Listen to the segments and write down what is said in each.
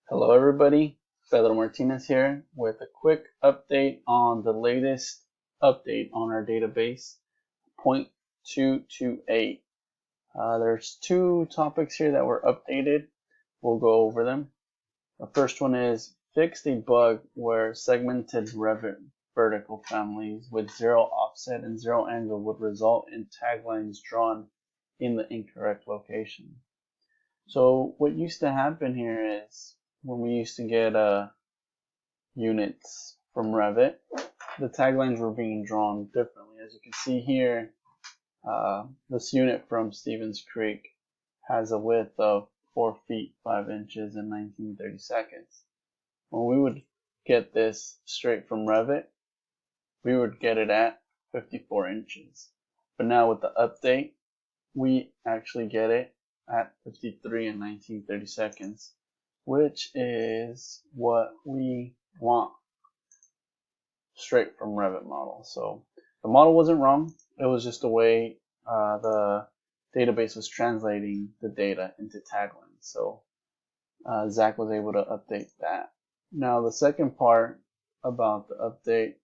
Hello everybody, Pedro Martinez here with a quick update on the latest update on our database, 0.228. There's two topics here that were updated. We'll go over them. The first one is fixed a bug where segmented Revit vertical families with zero offset and zero angle would result in taglines drawn in the incorrect location. So what used to happen here is when we used to get units from Revit, the taglines were being drawn differently. As you can see here, this unit from Stevens Creek has a width of 4 feet 5 inches in 1930 seconds. When we would get this straight from Revit, we would get it at 54 inches. But now with the update, we actually get it at 53 in 1930 seconds, which is what we want straight from Revit model. So the model wasn't wrong. It was just the way the database was translating the data into taglines. So Zach was able to update that. Now the second part about the update,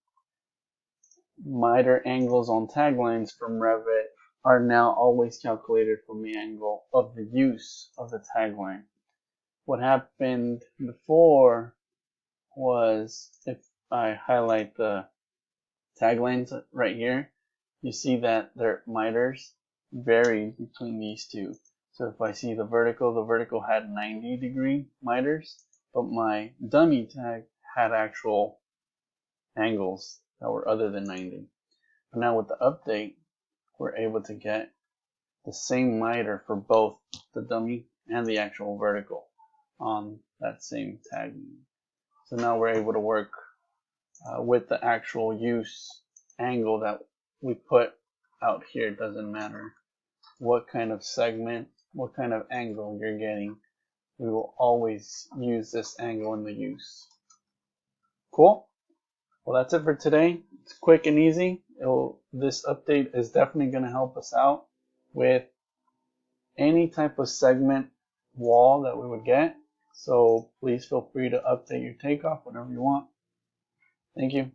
miter angles on taglines from Revit are now always calculated from the angle of the use of the tagline. What happened before was, if I highlight the taglines right here, you see that their miters vary between these two. So if I see the vertical had 90-degree miters, but my dummy tag had actual angles that were other than 90. But now with the update, we're able to get the same miter for both the dummy and the actual vertical on that same tag. So now we're able to work with the actual use angle that we put out here. It doesn't matter what kind of segment, what kind of angle you're getting, we will always use this angle in the use. Cool? Well, that's it for today. It's quick and easy. This update is definitely going to help us out with any type of segment wall that we would get. So please feel free to update your takeoff whenever you want. Thank you.